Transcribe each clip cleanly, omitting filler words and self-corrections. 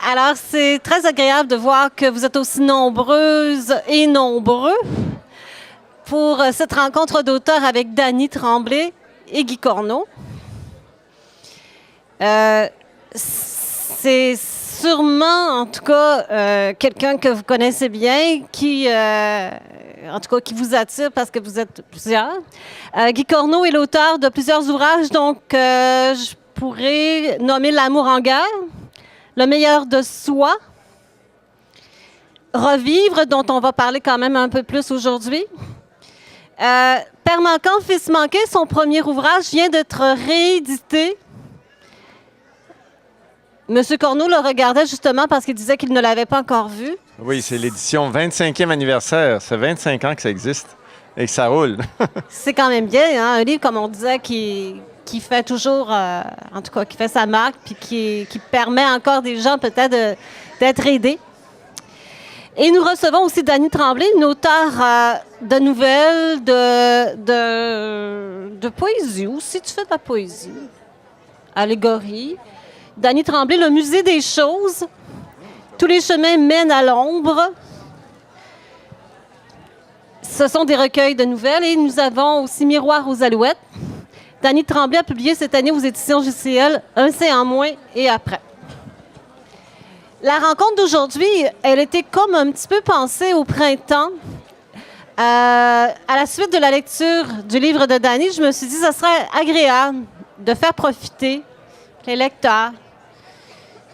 Alors, c'est très agréable de voir que vous êtes aussi nombreuses et nombreux pour cette rencontre d'auteurs avec Dany Tremblay et Guy Corneau. C'est sûrement, en tout cas, quelqu'un que vous connaissez bien, en tout cas, qui vous attire parce que vous êtes plusieurs. Guy Corneau est l'auteur de plusieurs ouvrages, donc je pourrais nommer L'amour en guerre, Le meilleur de soi, Revivre, dont on va parler quand même un peu plus aujourd'hui. Père manquant, fils manqué, son premier ouvrage vient d'être réédité. Monsieur Corneau le regardait justement parce qu'il disait qu'il ne l'avait pas encore vu. Oui, c'est l'édition 25e anniversaire. Ça fait 25 ans que ça existe et que ça roule. C'est quand même bien, hein? Un livre, comme on disait, qui fait toujours, en tout cas, qui fait sa marque, puis qui permet encore des gens peut-être d'être aidés. Et nous recevons aussi Dany Tremblay, une auteure de nouvelles, de poésie aussi. Tu fais de la poésie, allégorie. Dany Tremblay, Le musée des choses. Tous les chemins mènent à l'ombre. Ce sont des recueils de nouvelles. Et nous avons aussi Miroir aux alouettes. Dany Tremblay a publié cette année aux éditions JCL Un c'est en moins et après. La rencontre d'aujourd'hui, elle était comme un petit peu pensée au printemps. À la suite de la lecture du livre de Dany, je me suis dit que ce serait agréable de faire profiter les lecteurs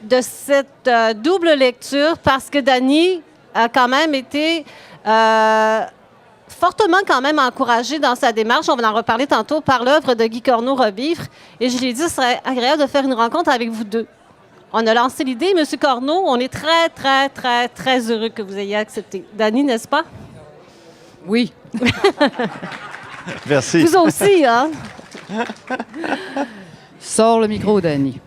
de cette double lecture parce que Dany a quand même été fortement quand même encouragée dans sa démarche. On va en reparler tantôt par l'œuvre de Guy Corneau, Revivre. Et je lui ai dit que ce serait agréable de faire une rencontre avec vous deux. On a lancé l'idée. Monsieur Corneau, on est très, très, très, très heureux que vous ayez accepté. Dany, n'est-ce pas? Oui. Merci. Vous aussi, hein? Sors le micro, Dany.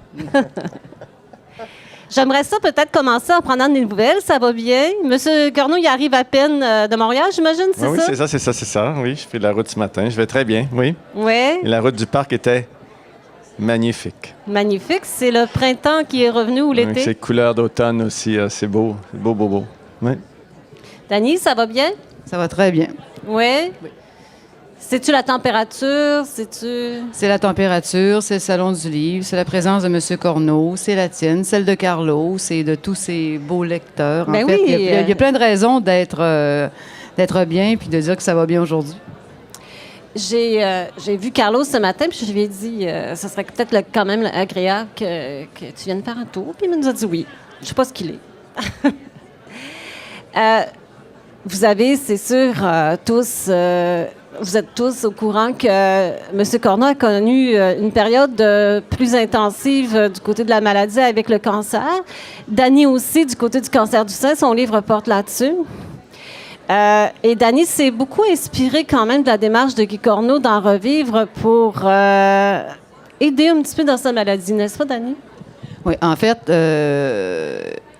J'aimerais ça peut-être commencer en prenant des nouvelles. Ça va bien? Monsieur Corneau, il arrive à peine de Montréal, j'imagine, c'est Oui, ça? c'est ça. Oui, je fais de la route ce matin. Je vais très bien, oui. Oui. Et la route du parc était magnifique. Magnifique. C'est le printemps qui est revenu ou l'été? Avec ces couleurs d'automne aussi, c'est beau. C'est beau, beau, beau. Oui. Dany, ça va bien? Ça va très bien. Oui? Oui. C'est-tu la température? C'est-tu... C'est la température, c'est le salon du livre, c'est la présence de M. Corneau, c'est la tienne, celle de Carlo, c'est de tous ces beaux lecteurs. Ben en fait, oui, il y a plein de raisons d'être bien puis de dire que ça va bien aujourd'hui. J'ai vu Carlos ce matin, puis je lui ai dit ça serait peut-être quand même agréable que tu viennes faire un tour. Puis il nous a dit oui. Je ne sais pas ce qu'il est. Vous avez, c'est sûr, vous êtes tous au courant que M. Corneau a connu une période plus intensive du côté de la maladie avec le cancer. Dany aussi, du côté du cancer du sein, son livre porte là-dessus. Et Dany s'est beaucoup inspirée quand même de la démarche de Guy Corneau d'en revivre pour aider un petit peu dans sa maladie, n'est-ce pas, Dany? Oui, en fait,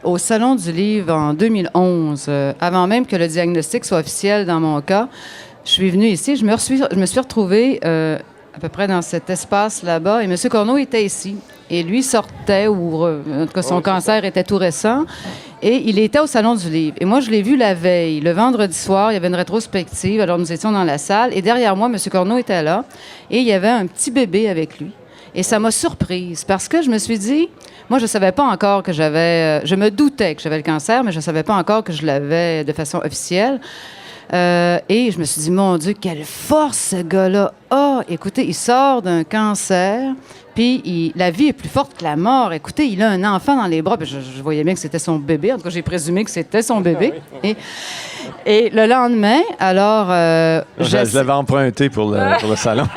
au Salon du livre en 2011, avant même que le diagnostic soit officiel dans mon cas, je suis venue ici, je me suis retrouvée à peu près dans cet espace là-bas, et M. Corneau était ici. Et lui sortait, ou en tout cas son cancer était tout récent, et il était au Salon du livre. Et moi, je l'ai vu la veille, le vendredi soir, il y avait une rétrospective, alors nous étions dans la salle, et derrière moi, M. Corneau était là, et il y avait un petit bébé avec lui. Et ça m'a surprise, parce que je me suis dit, moi, je ne savais pas encore que j'avais... je me doutais que j'avais le cancer, mais je ne savais pas encore que je l'avais de façon officielle. Et je me suis dit, mon Dieu, quelle force ce gars-là a! Écoutez, il sort d'un cancer, puis la vie est plus forte que la mort. Écoutez, il a un enfant dans les bras. Puis je voyais bien que c'était son bébé. En tout cas, j'ai présumé que c'était son bébé. Et le lendemain, alors... je l'avais emprunté pour le salon.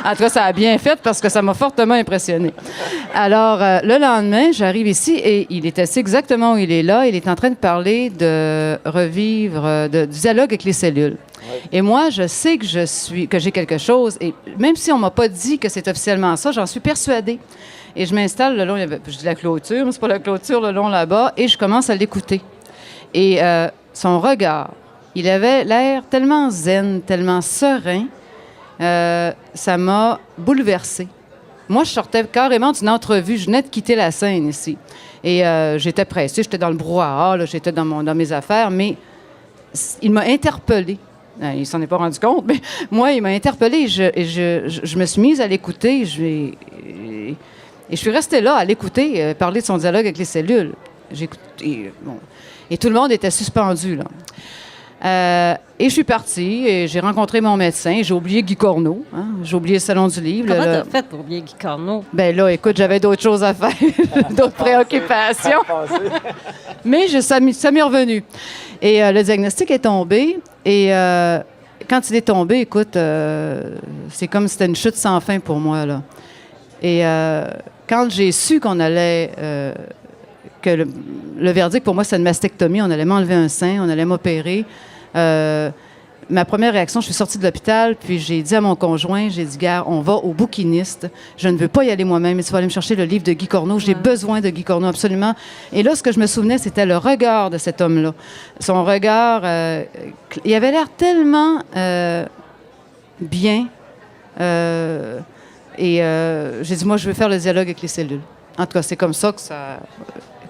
En tout cas, ça a bien fait parce que ça m'a fortement impressionné. Alors, le lendemain, j'arrive ici et il est assis exactement où il est là. Il est en train de parler de revivre, du dialogue avec les cellules. Ouais. Et moi, je sais que j'ai quelque chose. Et même si on m'a pas dit que c'est officiellement ça, j'en suis persuadée. Et je m'installe le long, je dis la clôture, mais c'est pas la clôture, le long là-bas, et je commence à l'écouter. Et son regard, il avait l'air tellement zen, tellement serein. Ça m'a bouleversée. moi, je sortais carrément d'une entrevue. Je venais de quitter la scène ici. Et j'étais pressée, j'étais dans le brouhaha, là, j'étais dans mes affaires, mais il m'a interpellée. Il s'en est pas rendu compte, mais moi, il m'a interpellée. Je me suis mise à l'écouter. Et je suis restée là à l'écouter parler de son dialogue avec les cellules. Et tout le monde était suspendu, là. Et je suis partie, et j'ai rencontré mon médecin. J'ai oublié Guy Corneau. Hein? J'ai oublié le Salon du Livre. Comment t'as fait pour oublier Guy Corneau? Ben là, écoute, j'avais d'autres choses à faire, d'autres préoccupations. Mais ça m'est revenu. Et le diagnostic est tombé. Et quand il est tombé, écoute, c'est comme si c'était une chute sans fin pour moi, là. Et quand j'ai su qu'on allait... que le verdict, pour moi, c'est une mastectomie. On allait m'enlever un sein, on allait m'opérer. Ma première réaction, je suis sortie de l'hôpital, puis j'ai dit à mon conjoint, j'ai dit, gars, on va au bouquiniste. Je ne veux pas y aller moi-même, mais tu vas aller me chercher le livre de Guy Corneau. J'ai besoin de Guy Corneau, absolument. Et là, ce que je me souvenais, c'était le regard de cet homme-là. Son regard, il avait l'air tellement bien. J'ai dit, moi, je veux faire le dialogue avec les cellules. En tout cas, c'est comme ça que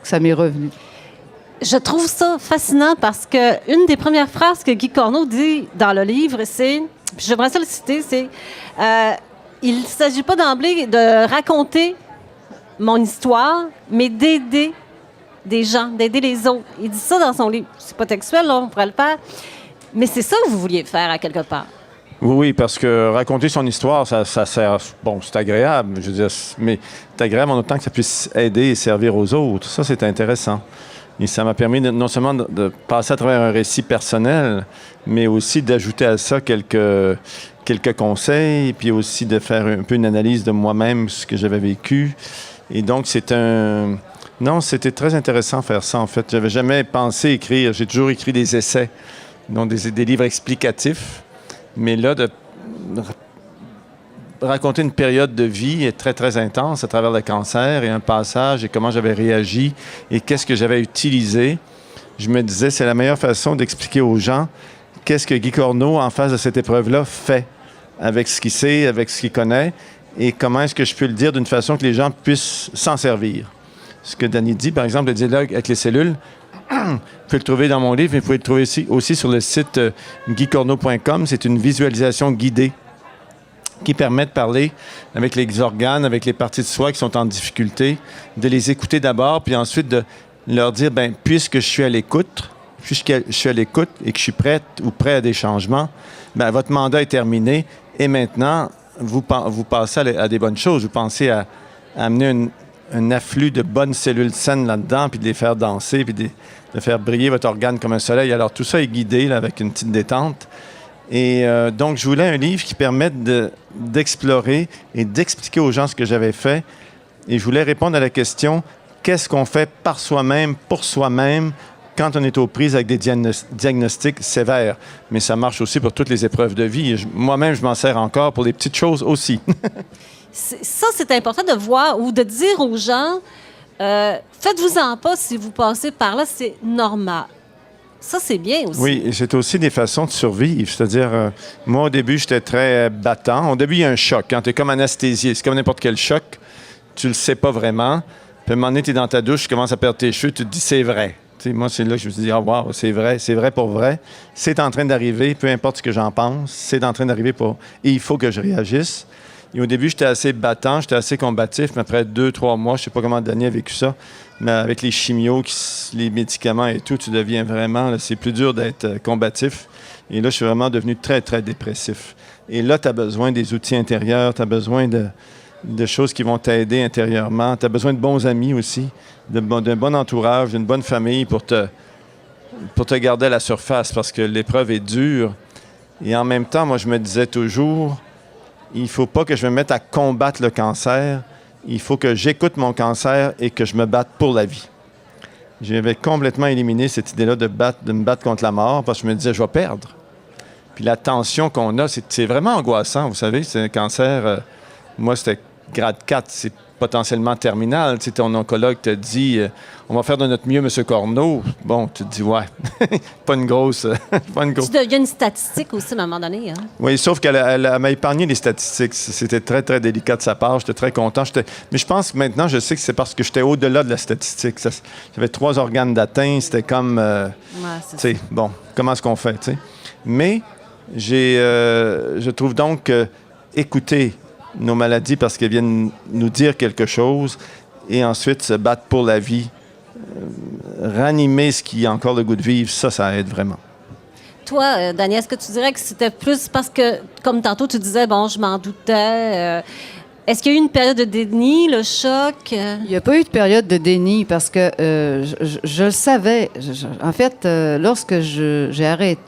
ça m'est revenu. Je trouve ça fascinant parce que une des premières phrases que Guy Corneau dit dans le livre, c'est, puis j'aimerais ça le citer, c'est il ne s'agit pas d'emblée de raconter mon histoire, mais d'aider des gens, d'aider les autres. Il dit ça dans son livre. C'est pas textuel, là, on pourrait le faire, mais c'est ça que vous vouliez faire à quelque part. Oui, parce que raconter son histoire, ça sert... Bon, c'est agréable, je veux dire, mais c'est agréable en autant que ça puisse aider et servir aux autres. Ça, c'est intéressant. Et ça m'a permis non seulement de passer à travers un récit personnel, mais aussi d'ajouter à ça quelques conseils, puis aussi de faire un peu une analyse de moi-même, ce que j'avais vécu. Et donc, Non, c'était très intéressant de faire ça, en fait. J'avais jamais pensé écrire. J'ai toujours écrit des essais, donc des livres explicatifs. Mais là, de raconter une période de vie est très, très intense à travers le cancer et un passage et comment j'avais réagi et qu'est-ce que j'avais utilisé, je me disais, c'est la meilleure façon d'expliquer aux gens qu'est-ce que Guy Corneau, en face de cette épreuve-là, fait avec ce qu'il sait, avec ce qu'il connaît et comment est-ce que je peux le dire d'une façon que les gens puissent s'en servir. Ce que Danny dit, par exemple, le dialogue avec les cellules, vous pouvez le trouver dans mon livre, mais vous pouvez le trouver aussi sur le site guycorneau.com. C'est une visualisation guidée qui permet de parler avec les organes, avec les parties de soi qui sont en difficulté, de les écouter d'abord, puis ensuite de leur dire, bien, puisque je suis à l'écoute et que je suis prête ou prêt à des changements, bien, votre mandat est terminé et maintenant, vous passez à des bonnes choses. Vous pensez à amener un afflux de bonnes cellules saines là-dedans, puis de les faire danser, puis de faire briller votre organe comme un soleil. Alors, tout ça est guidé là, avec une petite détente. Et donc, je voulais un livre qui permette d'explorer et d'expliquer aux gens ce que j'avais fait. Et je voulais répondre à la question, qu'est-ce qu'on fait par soi-même, pour soi-même, quand on est aux prises avec des diagnostics sévères? Mais ça marche aussi pour toutes les épreuves de vie. Moi-même, je m'en sers encore pour des petites choses aussi. Ça, c'est important de voir ou de dire aux gens, faites-vous-en pas si vous passez par là, c'est normal. Ça, c'est bien aussi. Oui, et c'est aussi des façons de survivre. C'est-à-dire, moi, au début, j'étais très battant. Au début, il y a un choc. Quand tu es comme anesthésié, c'est comme n'importe quel choc. Tu le sais pas vraiment. Puis à un moment donné, tu es dans ta douche, tu commences à perdre tes cheveux, tu te dis, c'est vrai. T'sais, moi, c'est là que je me suis dit, wow, c'est vrai pour vrai. C'est en train d'arriver, peu importe ce que j'en pense, c'est en train d'arriver et il faut que je réagisse. Et au début, j'étais assez battant, j'étais assez combatif, mais après 2-3 mois, je sais pas comment Danny a vécu ça, mais avec les chimios, les médicaments et tout, tu deviens vraiment, là, c'est plus dur d'être combatif. Et là, je suis vraiment devenu très, très dépressif. Et là, tu as besoin des outils intérieurs, tu as besoin de choses qui vont t'aider intérieurement. Tu as besoin de bons amis aussi, d'un bon entourage, d'une bonne famille pour te garder à la surface, parce que l'épreuve est dure. Et en même temps, moi, je me disais toujours, il ne faut pas que je me mette à combattre le cancer. Il faut que j'écoute mon cancer et que je me batte pour la vie. J'avais complètement éliminé cette idée-là de me battre contre la mort parce que je me disais, je vais perdre. Puis la tension qu'on a, c'est vraiment angoissant. Vous savez, c'est un cancer... moi, c'était grade 4, c'est potentiellement terminal. Tu sais, ton oncologue te dit on va faire de notre mieux, M. Corneau. Bon, tu te dis ouais, pas une grosse. Il y a une statistique aussi à un moment donné. Hein? Oui, sauf qu'elle m'a épargné les statistiques. C'était très, très délicat de sa part. J'étais très content. Mais je pense que maintenant, je sais que c'est parce que j'étais au-delà de la statistique. J'avais 3 organes d'atteint. C'était comme. Tu sais, bon, comment est-ce qu'on fait, tu sais? Mais je trouve donc écouter nos maladies parce qu'elles viennent nous dire quelque chose et ensuite se battre pour la vie, ranimer ce qui a encore le goût de vivre, ça aide vraiment. Toi, Daniel, est-ce que tu dirais que c'était plus parce que, comme tantôt tu disais, bon, je m'en doutais, est-ce qu'il y a eu une période de déni, le choc? Il n'y a pas eu de période de déni parce que je le savais. En fait, lorsque je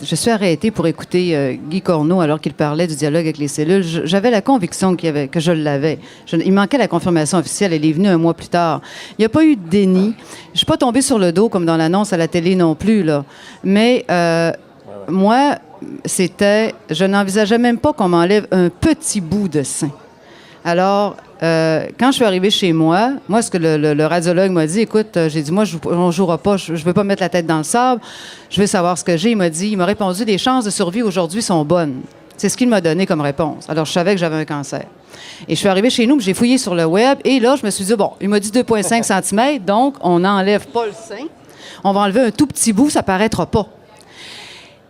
suis arrêtée pour écouter Guy Corneau alors qu'il parlait du dialogue avec les cellules, j'avais la conviction que je l'avais. Il manquait la confirmation officielle. Elle est venue un mois plus tard. Il n'y a pas eu de déni. Je ne suis pas tombée sur le dos comme dans l'annonce à la télé non plus, là. Mais moi, je n'envisageais même pas qu'on m'enlève un petit bout de sein. Alors, quand je suis arrivée chez moi, ce que le radiologue m'a dit, écoute, j'ai dit, moi, on ne jouera pas, je ne veux pas mettre la tête dans le sable, je veux savoir ce que j'ai. Il m'a répondu, les chances de survie aujourd'hui sont bonnes. C'est ce qu'il m'a donné comme réponse. Alors, je savais que j'avais un cancer. Et je suis arrivée chez nous, j'ai fouillé sur le web, et là, je me suis dit, bon, il m'a dit 2,5 cm, donc on n'enlève pas le sein. On va enlever un tout petit bout, ça ne paraîtra pas.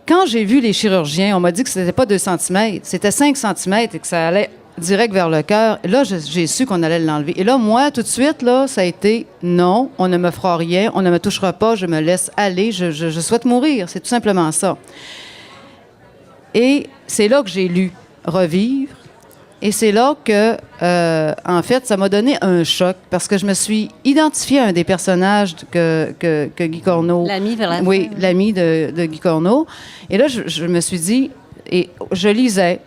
Quand j'ai vu les chirurgiens, on m'a dit que ce n'était pas 2 cm, c'était 5 cm et que ça allait direct vers le cœur. Là, j'ai su qu'on allait l'enlever. Et là, moi, tout de suite, là, ça a été non, on ne me fera rien, on ne me touchera pas, je me laisse aller, je souhaite mourir. C'est tout simplement ça. Et c'est là que j'ai lu Revivre. Et c'est là que, en fait, ça m'a donné un choc parce que je me suis identifiée à un des personnages que Guy Corneau... L'ami vers la fin. Oui, l'ami de Guy Corneau. Et là, je me suis dit, et je lisais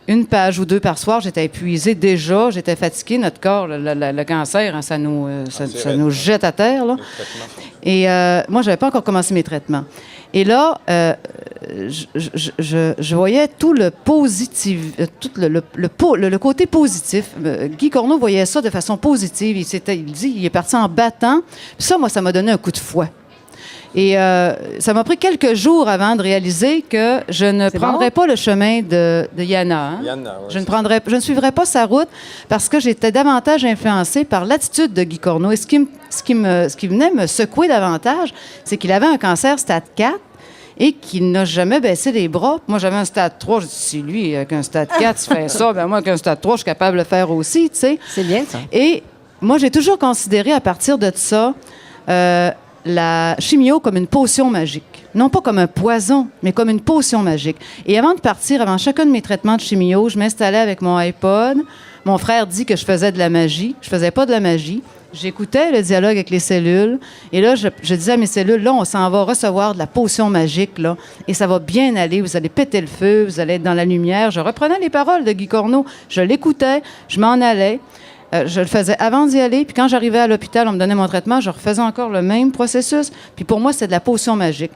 1 page ou 2 par soir, j'étais épuisée déjà, j'étais fatiguée. Notre corps, le cancer, hein, ça nous jette à terre. Là. Et moi, je n'avais pas encore commencé mes traitements. Et là, je voyais tout le positif, tout le côté positif. Guy Corneau voyait ça de façon positive. Il est parti en battant. Puis ça, moi, ça m'a donné un coup de fouet. Et ça m'a pris quelques jours avant de réaliser que je ne prendrais pas le chemin de Yana. Hein? Yana, ouais, je ne suivrais pas sa route parce que j'étais davantage influencée par l'attitude de Guy Corneau. Et ce qui venait me secouer davantage, c'est qu'il avait un cancer stade 4 et qu'il n'a jamais baissé les bras. Moi, j'avais un stade 3. Je dis, si lui, avec un stade 4, il fait ça, ben moi, avec un stade 3, je suis capable de le faire aussi, tu sais. C'est bien, ça. Et moi, j'ai toujours considéré à partir de ça... la chimio comme une potion magique. Non pas comme un poison, mais comme une potion magique. Et avant de partir, avant chacun de mes traitements de chimio, je m'installais avec mon iPod. Mon frère dit que je faisais de la magie. Je faisais pas de la magie. J'écoutais le dialogue avec les cellules. Et là, je disais à mes cellules, là, on s'en va recevoir de la potion magique, là. Et ça va bien aller. Vous allez péter le feu. Vous allez être dans la lumière. Je reprenais les paroles de Guy Corneau. Je l'écoutais. Je m'en allais. Je le faisais avant d'y aller, puis quand j'arrivais à l'hôpital, on me donnait mon traitement, je refaisais encore le même processus. Puis pour moi, c'est de la potion magique.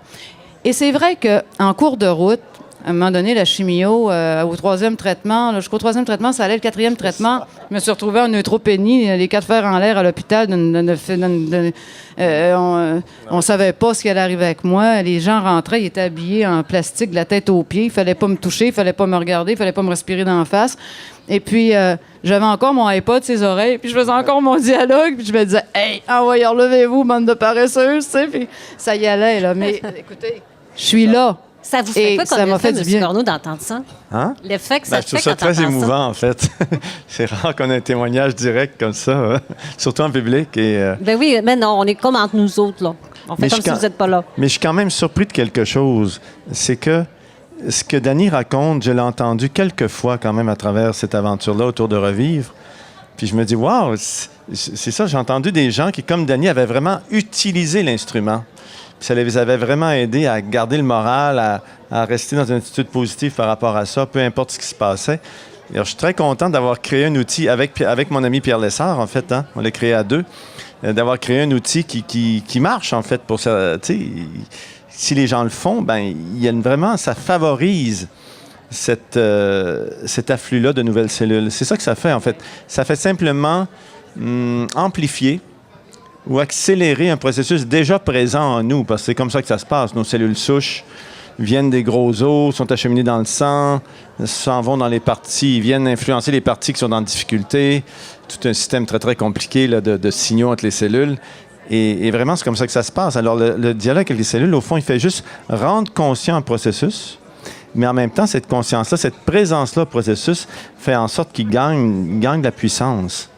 Et c'est vrai qu'en cours de route, à un moment donné, la chimio, au 3e traitement, là, jusqu'au 3e traitement, ça allait, le 4e traitement, je me suis retrouvée en neutropénie, les 4 fers en l'air à l'hôpital. On savait pas ce qui allait arriver avec moi. Les gens rentraient, ils étaient habillés en plastique de la tête aux pieds. Il fallait pas me toucher, il fallait pas me regarder, il fallait pas me respirer d'en face. Et puis, j'avais encore mon iPod, ses oreilles, puis je faisais encore mon dialogue, puis je me disais « Hey, envoyez, relevez-vous, bande de paresseuses! » Tu sais, puis ça y allait, là. Mais écoutez, je suis là. Ça vous fait quoi comme effet, M. Corneau, d'entendre ça? Hein? L'effet que ça Je fait trouve ça quand très t'entends émouvant, en fait. C'est rare qu'on ait un témoignage direct comme ça, hein? Surtout en public. Ben oui, mais non, on est comme entre nous autres, là. On fait comme si vous n'êtes pas là. Mais je suis quand même surpris de quelque chose. C'est que ce que Dany raconte, je l'ai entendu quelques fois quand même à travers cette aventure-là autour de Revivre. Puis je me dis, wow, c'est ça, j'ai entendu des gens qui, comme Dany, avaient vraiment utilisé l'instrument. Puis ça les avait vraiment aidés à garder le moral, à rester dans une attitude positive par rapport à ça, peu importe ce qui se passait. Alors, je suis très content d'avoir créé un outil avec mon ami Pierre Lessard, en fait. Hein? On l'a créé à 2. D'avoir créé un outil qui marche, en fait, pour ça. Tu sais, si les gens le font, ben, vraiment, ça favorise cet afflux-là de nouvelles cellules. C'est ça que ça fait, en fait. Ça fait simplement amplifier ou accélérer un processus déjà présent en nous, parce que c'est comme ça que ça se passe. Nos cellules souches viennent des gros os, sont acheminées dans le sang, s'en vont dans les parties, viennent influencer les parties qui sont en difficulté. Tout un système très, très compliqué là, de signaux entre les cellules. Et vraiment, c'est comme ça que ça se passe. Alors, le dialogue avec les cellules, au fond, il fait juste rendre conscient un processus, mais en même temps, cette conscience-là, cette présence-là au processus fait en sorte qu'il gagne de la puissance.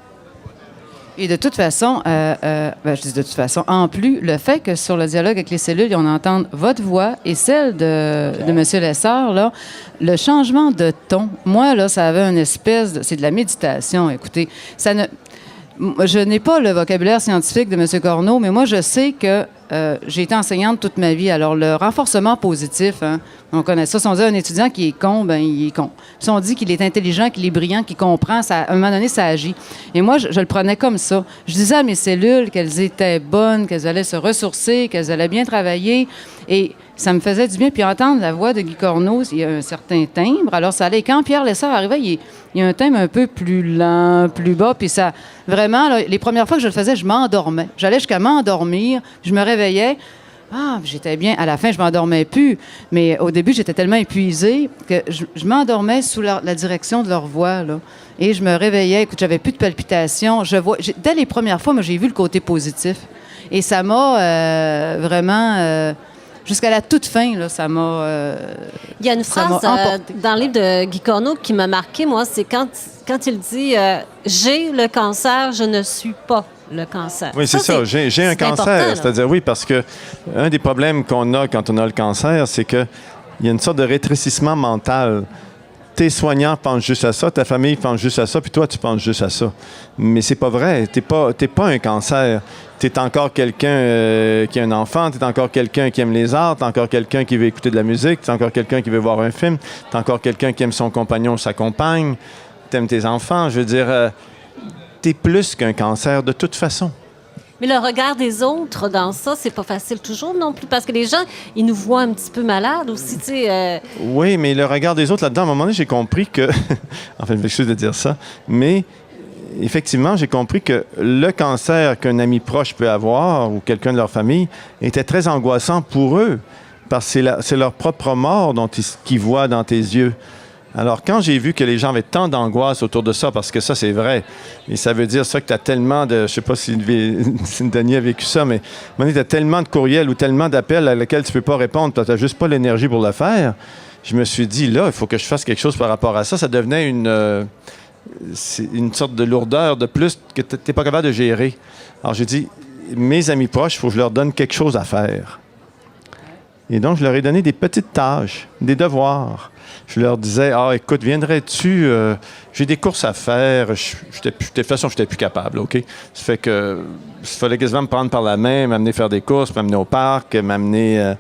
Et de toute façon, je dis de toute façon, en plus, le fait que sur le dialogue avec les cellules, on entende votre voix et celle de M. Lessard, là, le changement de ton, moi, là, ça avait une espèce de... C'est de la méditation, écoutez. Je n'ai pas le vocabulaire scientifique de M. Corneau, mais moi, je sais que j'ai été enseignante toute ma vie. Alors, le renforcement positif, hein, on connaît ça. Si on dit à un étudiant qui est con, ben il est con. Si on dit qu'il est intelligent, qu'il est brillant, qu'il comprend, ça, à un moment donné, ça agit. Et moi, je le prenais comme ça. Je disais à mes cellules qu'elles étaient bonnes, qu'elles allaient se ressourcer, qu'elles allaient bien travailler. Et ça me faisait du bien. Puis entendre la voix de Guy Corneau, il y a un certain timbre. Alors, ça allait. Quand Pierre Lessard arrivait, il y a un timbre un peu plus lent, plus bas. Puis ça, vraiment, là, les premières fois que je le faisais, je m'endormais. J'allais jusqu'à m'endormir. Je me réveillais. Ah, j'étais bien. À la fin, je m'endormais plus. Mais au début, j'étais tellement épuisée que je m'endormais sous la direction de leur voix, là. Et je me réveillais. Écoute, j'avais plus de palpitations. Dès les premières fois, moi, j'ai vu le côté positif. Et ça m'a vraiment... jusqu'à la toute fin, là, ça m'a... Il y a une phrase dans le livre de Guy Corneau qui m'a marqué, moi, c'est quand il dit j'ai le cancer, je ne suis pas le cancer. Oui, c'est ça. J'ai un cancer. C'est-à-dire, oui, parce que un des problèmes qu'on a quand on a le cancer, c'est qu'il y a une sorte de rétrécissement mental. Tes soignants pensent juste à ça, ta famille pense juste à ça, puis toi, tu penses juste à ça. Mais c'est pas vrai. T'es pas un cancer. T'es encore quelqu'un qui a un enfant, t'es encore quelqu'un qui aime les arts, t'es encore quelqu'un qui veut écouter de la musique, t'es encore quelqu'un qui veut voir un film, t'es encore quelqu'un qui aime son compagnon ou sa compagne, t'aimes tes enfants. Je veux dire, t'es plus qu'un cancer de toute façon. Mais le regard des autres dans ça, c'est pas facile toujours non plus, parce que les gens, ils nous voient un petit peu malades aussi, tu sais. Oui, mais le regard des autres là-dedans, à un moment donné, j'ai compris que... enfin, je m'excuse de dire ça, mais effectivement, j'ai compris que le cancer qu'un ami proche peut avoir ou quelqu'un de leur famille était très angoissant pour eux, parce que c'est leur propre mort qu'ils voient dans tes yeux. Alors, quand j'ai vu que les gens avaient tant d'angoisse autour de ça, parce que ça, c'est vrai, et ça veut dire ça que tu as tellement de... Je sais pas si Denis a vécu ça, mais tu as tellement de courriels ou tellement d'appels à lesquels tu peux pas répondre, tu n'as juste pas l'énergie pour le faire. Je me suis dit, là, il faut que je fasse quelque chose par rapport à ça. Ça devenait une sorte de lourdeur de plus que tu n'es pas capable de gérer. Alors, j'ai dit, mes amis proches, il faut que je leur donne quelque chose à faire. Et donc, je leur ai donné des petites tâches, des devoirs. Je leur disais, écoute, viendrais-tu... j'ai des courses à faire. De toute façon, je n'étais plus capable, OK? Ça fait que... Il fallait quasiment me prendre par la main, m'amener faire des courses, m'amener au parc, m'amener...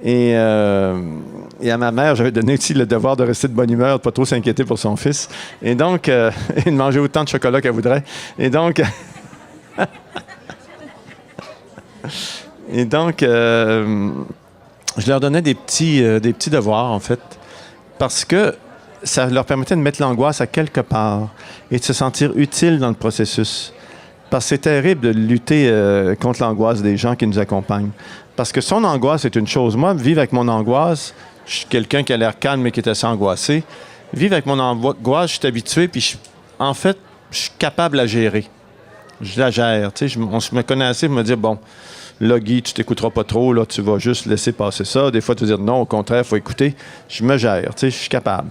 Et à ma mère, j'avais donné aussi le devoir de rester de bonne humeur, de ne pas trop s'inquiéter pour son fils. Et donc, et de manger autant de chocolat qu'elle voudrait. Et donc... je leur donnais des petits devoirs, en fait, parce que ça leur permettait de mettre l'angoisse à quelque part et de se sentir utile dans le processus. Parce que c'est terrible de lutter contre l'angoisse des gens qui nous accompagnent. Parce que son angoisse, c'est une chose. Moi, vivre avec mon angoisse, je suis quelqu'un qui a l'air calme mais qui est assez angoissé. Vivre avec mon angoisse, je suis habitué, puis en fait, je suis capable à gérer. Je la gère. Tu sais, on me connaît assez pour me dire, bon, là, Guy, tu t'écouteras pas trop, là, tu vas juste laisser passer ça. Des fois, tu vas dire non, au contraire, il faut écouter. Je me gère, tu sais, je suis capable.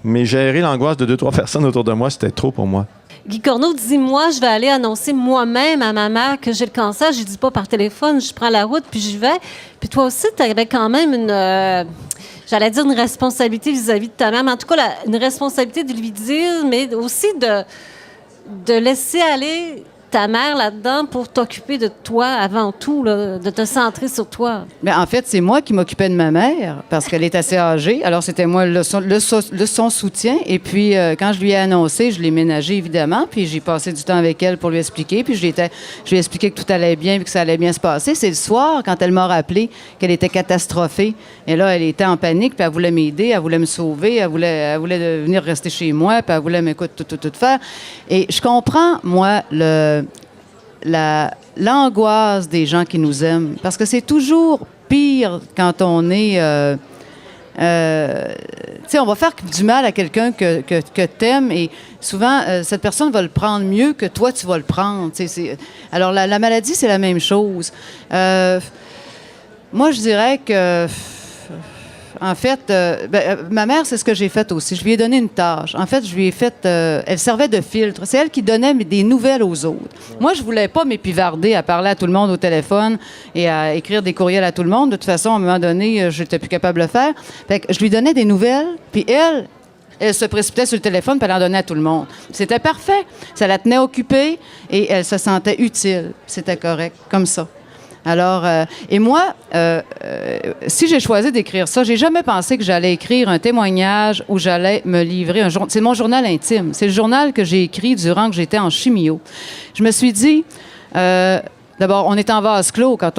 Mais gérer l'angoisse de 2-3 personnes autour de moi, c'était trop pour moi. Guy Corneau dit, moi, je vais aller annoncer moi-même à ma mère que j'ai le cancer. Je ne dis pas par téléphone, je prends la route, puis j'y vais. Puis toi aussi, tu avais quand même j'allais dire une responsabilité vis-à-vis de ta mère, mais en tout cas, une responsabilité de lui dire, mais aussi de laisser aller ta mère là-dedans pour t'occuper de toi avant tout, là, de te centrer sur toi? Bien, en fait, c'est moi qui m'occupais de ma mère parce qu'elle est assez âgée. Alors, c'était moi son soutien. Et puis, quand je lui ai annoncé, je l'ai ménagée, évidemment. Puis, j'ai passé du temps avec elle pour lui expliquer. Puis, je lui ai expliqué que tout allait bien et que ça allait bien se passer. C'est le soir, quand elle m'a rappelé qu'elle était catastrophée. Et là, elle était en panique. Puis, elle voulait m'aider. Elle voulait me sauver. Elle voulait venir rester chez moi. Puis, elle voulait m'écouter tout faire. Et je comprends, moi, l'angoisse des gens qui nous aiment. Parce que c'est toujours pire quand on est... tu sais, on va faire du mal à quelqu'un que t'aimes et souvent, cette personne va le prendre mieux que toi, tu vas le prendre. Alors, la maladie, c'est la même chose. Moi, je dirais que... En fait, ma mère, c'est ce que j'ai fait aussi. Je lui ai donné une tâche. En fait, je lui ai fait... elle servait de filtre. C'est elle qui donnait des nouvelles aux autres. Moi, je voulais pas m'épivarder à parler à tout le monde au téléphone et à écrire des courriels à tout le monde. De toute façon, à un moment donné, j'étais plus capable de le faire. Fait que je lui donnais des nouvelles, puis elle se précipitait sur le téléphone puis elle en donnait à tout le monde. C'était parfait. Ça la tenait occupée et elle se sentait utile. C'était correct, comme ça. Alors, et moi, si j'ai choisi d'écrire ça, j'ai jamais pensé que j'allais écrire un témoignage où j'allais me livrer un journal. C'est mon journal intime. C'est le journal que j'ai écrit durant que j'étais en chimio. Je me suis dit, d'abord, on était en vase clos quand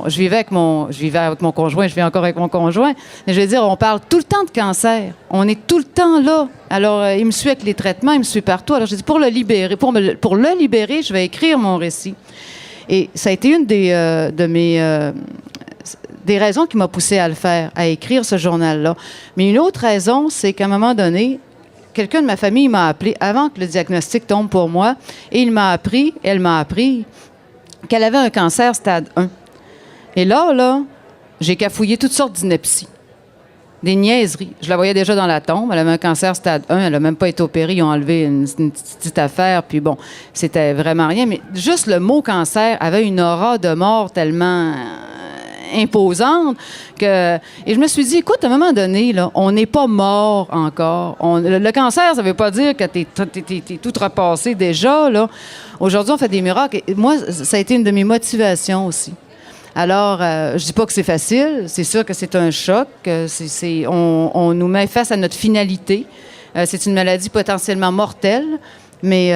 je vivais avec mon conjoint, je vis encore avec mon conjoint. Mais je veux dire, on parle tout le temps de cancer. On est tout le temps là. Alors, il me suit avec les traitements, il me suit partout. Alors, j'ai dit, pour le libérer, je vais écrire mon récit. Et ça a été une des raisons qui m'a poussée à le faire, à écrire ce journal-là. Mais une autre raison, c'est qu'à un moment donné, quelqu'un de ma famille m'a appelé avant que le diagnostic tombe pour moi et elle m'a appris qu'elle avait un cancer stade 1. Et là, j'ai cafouillé toutes sortes d'inepties. Des niaiseries. Je la voyais déjà dans la tombe. Elle avait un cancer stade 1. Elle n'a même pas été opérée. Ils ont enlevé une petite affaire. Puis bon, c'était vraiment rien. Mais juste le mot cancer avait une aura de mort tellement imposante que... Et je me suis dit, écoute, à un moment donné, là, on n'est pas mort encore. Le cancer, ça ne veut pas dire que t'es tout repassé déjà, là. Aujourd'hui, on fait des miracles. Et moi, ça a été une de mes motivations aussi. Alors, je dis pas que c'est facile. C'est sûr que c'est un choc. On nous met face à notre finalité. C'est une maladie potentiellement mortelle, mais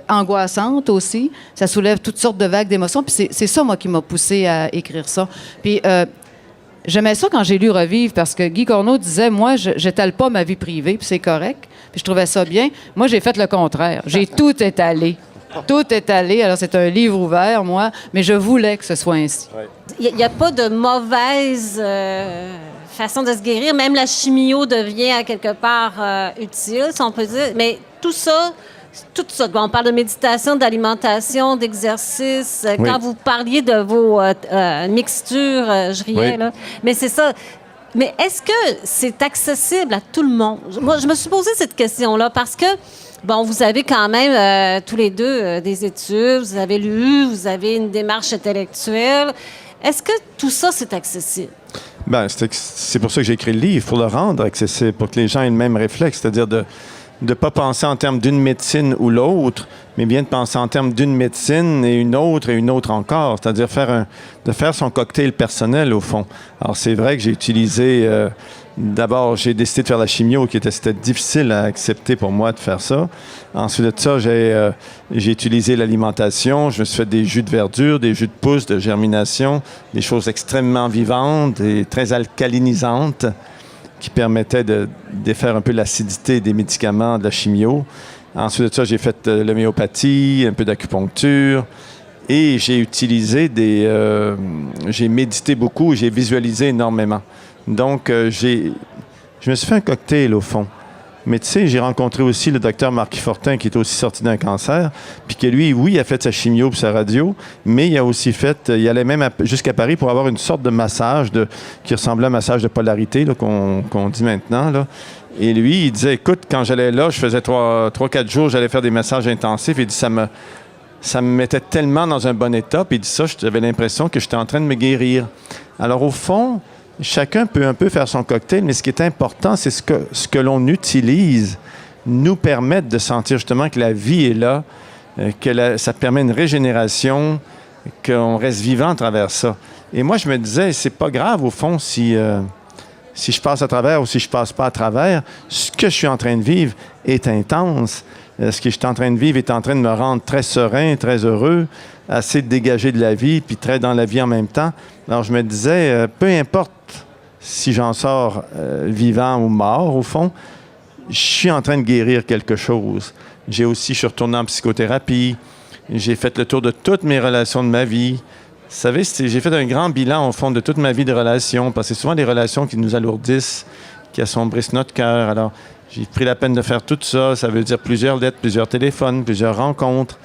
angoissante aussi. Ça soulève toutes sortes de vagues d'émotions. Puis c'est ça, moi, qui m'a poussée à écrire ça. Puis j'aimais ça quand j'ai lu Revivre, parce que Guy Corneau disait, moi, je n'étale pas ma vie privée, puis c'est correct. Puis je trouvais ça bien. Moi, j'ai fait le contraire. J'ai tout étalé. Tout est allé. Alors, c'est un livre ouvert, moi, mais je voulais que ce soit ainsi. Il n'y a pas de mauvaise façon de se guérir. Même la chimio devient, à quelque part, utile, si on peut dire. Mais tout ça, on parle de méditation, d'alimentation, d'exercice. Oui. Quand vous parliez de vos mixtures, je riais, oui. là. Mais c'est ça. Mais est-ce que c'est accessible à tout le monde? Moi, je me suis posé cette question-là parce que, bon, vous avez quand même tous les deux des études, vous avez lu, vous avez une démarche intellectuelle. Est-ce que tout ça, c'est accessible? Bien, c'est pour ça que j'ai écrit le livre, pour le rendre accessible, pour que les gens aient le même réflexe, c'est-à-dire de ne pas penser en termes d'une médecine ou l'autre, mais bien de penser en termes d'une médecine et une autre encore, c'est-à-dire de faire son cocktail personnel, au fond. Alors, c'est vrai que j'ai utilisé... D'abord, j'ai décidé de faire la chimio, c'était difficile à accepter pour moi de faire ça. Ensuite de ça, j'ai utilisé l'alimentation. Je me suis fait des jus de verdure, des jus de pousses, de germination, des choses extrêmement vivantes et très alcalinisantes qui permettaient de défaire un peu l'acidité des médicaments de la chimio. Ensuite de ça, j'ai fait l'homéopathie, un peu d'acupuncture. Et j'ai utilisé j'ai médité beaucoup, j'ai visualisé énormément. Donc, je me suis fait un cocktail, au fond. Mais tu sais, j'ai rencontré aussi le docteur Marc Fortin, qui est aussi sorti d'un cancer, puis que lui, oui, il a fait sa chimio puis sa radio, mais il a aussi il allait même jusqu'à Paris pour avoir une sorte de massage qui ressemblait à un massage de polarité, là, qu'on dit maintenant, là. Et lui, il disait, écoute, quand j'allais là, je faisais 3-4 jours, j'allais faire des massages intensifs. Il dit, ça me mettait tellement dans un bon état. Puis il dit ça, j'avais l'impression que j'étais en train de me guérir. Alors, au fond, chacun peut un peu faire son cocktail, mais ce qui est important, c'est ce que l'on utilise nous permet de sentir justement que la vie est là, ça permet une régénération, qu'on reste vivant à travers ça. Et moi, je me disais, c'est pas grave, au fond, si je passe à travers ou si je passe pas à travers. Ce que je suis en train de vivre est intense. Ce que je suis en train de vivre est en train de me rendre très serein, très heureux, assez dégagé de la vie, puis très dans la vie en même temps. Alors, je me disais, peu importe si j'en sors vivant ou mort, au fond, je suis en train de guérir quelque chose. Je suis retourné en psychothérapie. J'ai fait le tour de toutes mes relations de ma vie. Vous savez, j'ai fait un grand bilan, au fond, de toute ma vie de relations, parce que c'est souvent des relations qui nous alourdissent, qui assombrissent notre cœur. Alors, j'ai pris la peine de faire tout ça. Ça veut dire plusieurs lettres, plusieurs téléphones, plusieurs rencontres.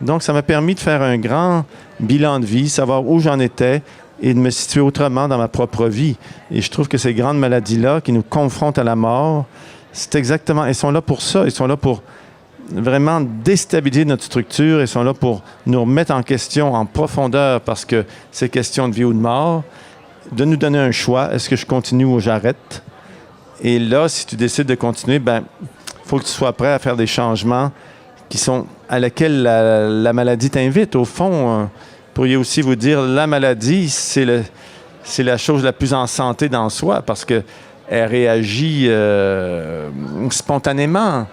Donc, ça m'a permis de faire un grand bilan de vie, savoir où j'en étais et de me situer autrement dans ma propre vie. Et je trouve que ces grandes maladies-là qui nous confrontent à la mort, c'est exactement... Ils sont là pour ça. Ils sont là pour vraiment déstabiliser notre structure. Ils sont là pour nous remettre en question en profondeur parce que c'est question de vie ou de mort, de nous donner un choix. Est-ce que je continue ou j'arrête? Et là, si tu décides de continuer, il faut que tu sois prêt à faire des changements qui sont à laquelle la maladie t'invite. Au fond, vous pourriez aussi vous dire, la maladie, c'est la chose la plus en santé dans soi parce qu'elle réagit spontanément.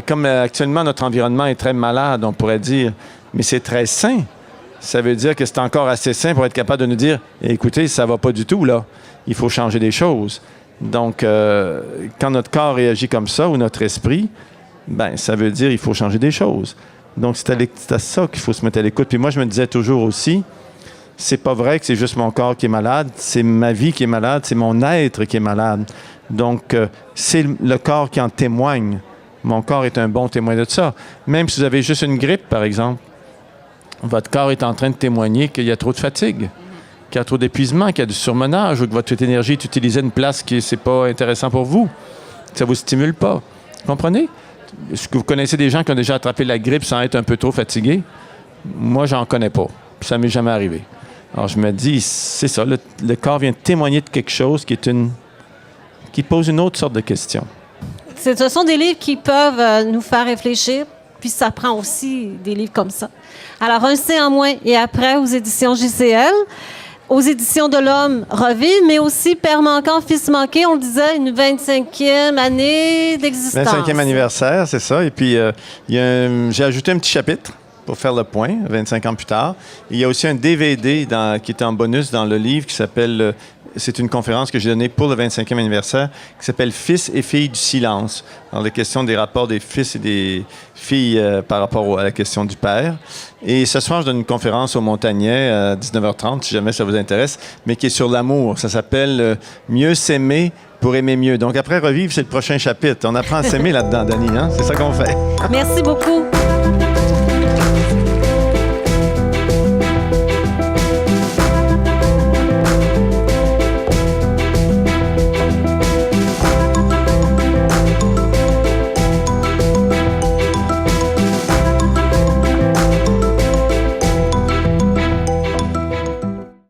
Comme actuellement, notre environnement est très malade, on pourrait dire, mais c'est très sain. Ça veut dire que c'est encore assez sain pour être capable de nous dire, écoutez, ça va pas du tout, là. Il faut changer des choses. Donc, quand notre corps réagit comme ça, ou notre esprit, ça veut dire qu'il faut changer des choses. Donc, c'est à ça qu'il faut se mettre à l'écoute. Puis moi, je me disais toujours aussi, c'est pas vrai que c'est juste mon corps qui est malade, c'est ma vie qui est malade, c'est mon être qui est malade. Donc, c'est le corps qui en témoigne. Mon corps est un bon témoin de ça. Même si vous avez juste une grippe, par exemple, votre corps est en train de témoigner qu'il y a trop de fatigue, qu'il y a trop d'épuisement, qu'il y a du surmenage ou que votre énergie est utilisée à une place qui n'est pas intéressant pour vous. Ça ne vous stimule pas. Vous comprenez? Est-ce que vous connaissez des gens qui ont déjà attrapé la grippe sans être un peu trop fatigués? Moi, j'en connais pas. Ça ne m'est jamais arrivé. Alors, je me dis, c'est ça. Le corps vient témoigner de quelque chose qui pose une autre sorte de question. Ce sont des livres qui peuvent nous faire réfléchir, puis ça prend aussi des livres comme ça. Alors, Un C en moins et après aux éditions JCL, aux éditions de l'Homme Revivre, mais aussi Père manquant, Fils manqué, on le disait, une 25e année d'existence. 25e anniversaire, c'est ça. Et puis, j'ai ajouté un petit chapitre pour faire le point, 25 ans plus tard. Il y a aussi un DVD qui est en bonus dans le livre qui s'appelle... C'est une conférence que j'ai donnée pour le 25e anniversaire qui s'appelle « Fils et filles du silence ». Alors, la question des rapports des fils et des filles par rapport à la question du père. Et ce soir, je donne une conférence au Montagnet à 19h30, si jamais ça vous intéresse, mais qui est sur l'amour. Ça s'appelle « Mieux s'aimer pour aimer mieux ». Donc, après Revivre, c'est le prochain chapitre. On apprend à s'aimer là-dedans, Dani, hein? C'est ça qu'on fait. Merci beaucoup.